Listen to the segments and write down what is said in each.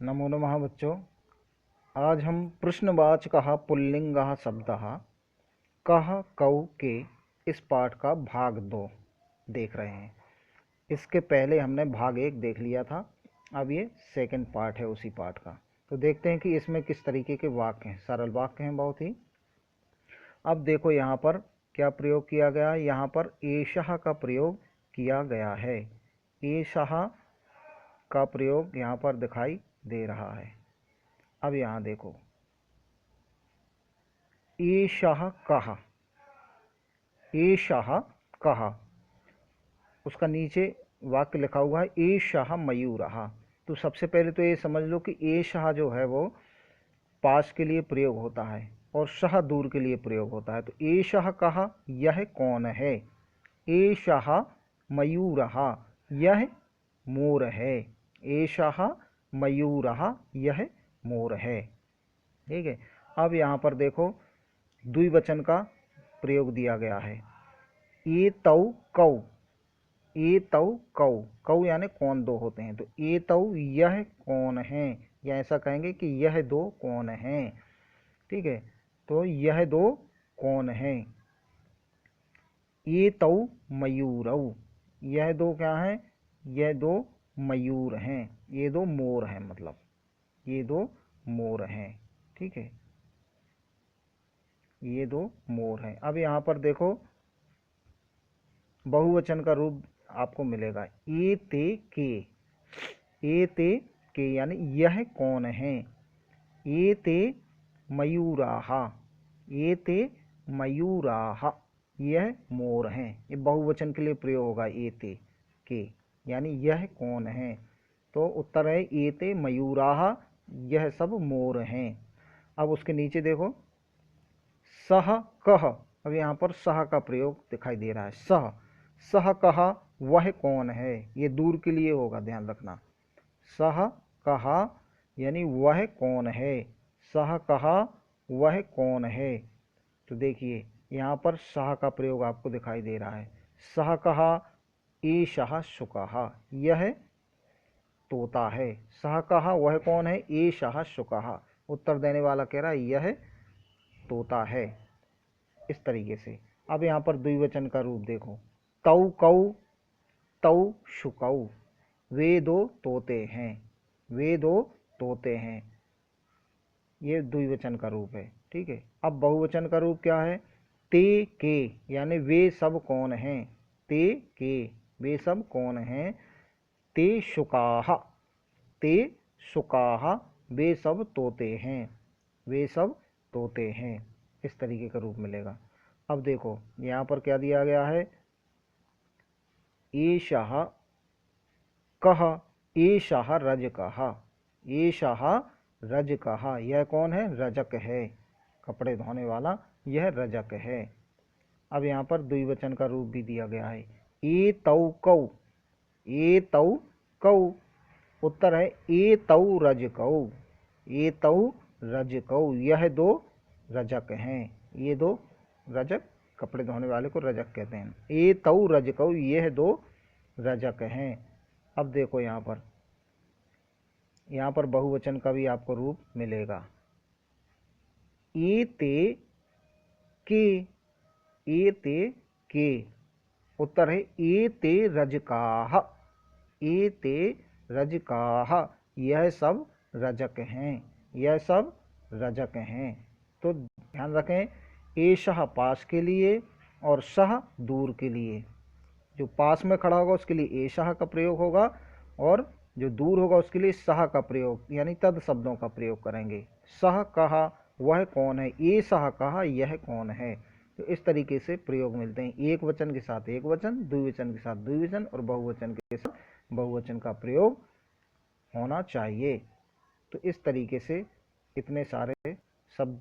नमो नमः बच्चों। आज हम प्रश्नवाचकः पुल्लिंगः शब्दः कः कौ के इस पाठ का भाग 2 देख रहे हैं। इसके पहले हमने भाग 1 देख लिया था। अब ये सेकंड पार्ट है उसी पाठ का। तो देखते हैं कि इसमें किस तरीके के वाक्य हैं। सरल वाक्य हैं बहुत ही। अब देखो यहाँ पर क्या प्रयोग किया गया है। यहाँ पर एषः का प्रयोग किया गया है। एषः का प्रयोग यहाँ पर दिखाई दे रहा है। अब यहाँ देखो, एषः कः, एषः कः, उसका नीचे वाक्य लिखा हुआ है एषः मयूरः। तो सबसे पहले तो ये समझ लो कि एषः जो है वो पास के लिए प्रयोग होता है और शः दूर के लिए प्रयोग होता है। तो एषः कः, यह कौन है। एषः मयूरः, यह मोर है। एषः मयूरः, यह मोर है। ठीक है। अब यहाँ पर देखो द्विवचन का प्रयोग दिया गया है। एतौ कौ, एतौ कौ, कौ यानी कौन दो होते हैं। तो एतौ यह कौन है, या ऐसा कहेंगे कि यह दो कौन हैं। ठीक है। तो यह दो कौन हैं। एतौ मयूरौ, यह दो क्या हैं, यह दो मयूर हैं। ये दो मोर हैं, मतलब ये दो मोर हैं। ठीक है, ये दो मोर हैं। अब यहाँ पर देखो बहुवचन का रूप आपको मिलेगा एते के। एते के यानी यह कौन है। एते मयूराः, एते मयूराः, यह मोर हैं। ये बहुवचन के लिए प्रयोग होगा एते के, यानी यह कौन है। तो उत्तर है एते मयूराः, यह सब मोर हैं। अब उसके नीचे देखो सह कह। अब यहाँ पर सह का प्रयोग दिखाई दे रहा है। सह, सह कहा, वह कौन है। ये दूर के लिए होगा, ध्यान रखना। सह कहा यानी वह कौन है। सह कहा, वह कौन है। तो देखिए यहाँ पर सह का प्रयोग आपको दिखाई दे रहा है। सह कहा एषः शुकः, यह तोता है। सह कहा, वह कौन है। एषः शुकः, उत्तर देने वाला कह रहा है यह तोता है। इस तरीके से। अब यहाँ पर द्विवचन का रूप देखो, तौ कौ, तौ शुकौ, वे दो तोते हैं, वे दो तोते हैं। ये द्विवचन का रूप है। ठीक है। अब बहुवचन का रूप क्या है। ते के यानी वे सब कौन हैं। ते के, वे सब कौन हैं। ते शुकाः, ते शुकाः, वे सब तोते हैं, वे सब तोते हैं। इस तरीके का रूप मिलेगा। अब देखो यहाँ पर क्या दिया गया है। एषः कः, एषः रजकः, एषः रजकः, यह कौन है। रजक है, कपड़े धोने वाला, यह रजक है। अब यहाँ पर द्विवचन का रूप भी दिया गया है। एतौ कौ, एतौ कौ, उत्तर है एतौ रजकौ, एतौ रजकौ, यह दो रजक हैं। ये दो रजक, कपड़े धोने वाले को रजक कहते हैं। एतौ रजकौ, यह दो रजक हैं। अब देखो यहाँ पर बहुवचन का भी आपको रूप मिलेगा। एते के, एते के, उत्तर है एते रजकाः, एते रजकाः, यह सब रजक हैं, यह सब रजक हैं। तो ध्यान रखें, एषः पास के लिए और सह दूर के लिए। जो पास में खड़ा होगा उसके लिए एषः का प्रयोग होगा, और जो दूर होगा उसके लिए सह का प्रयोग, यानी तद शब्दों का प्रयोग करेंगे। सह कहा, वह कौन है। एषः कहा, यह कौन है। तो इस तरीके से प्रयोग मिलते हैं। एक वचन के साथ एक वचन, द्विवचन के साथ द्विवचन, और बहुवचन के साथ बहुवचन का प्रयोग होना चाहिए। तो इस तरीके से इतने सारे सब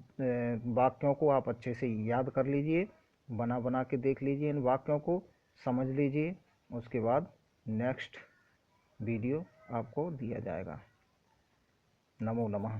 वाक्यों को आप अच्छे से याद कर लीजिए, बना बना के देख लीजिए, इन वाक्यों को समझ लीजिए। उसके बाद नेक्स्ट वीडियो आपको दिया जाएगा। नमो नमः।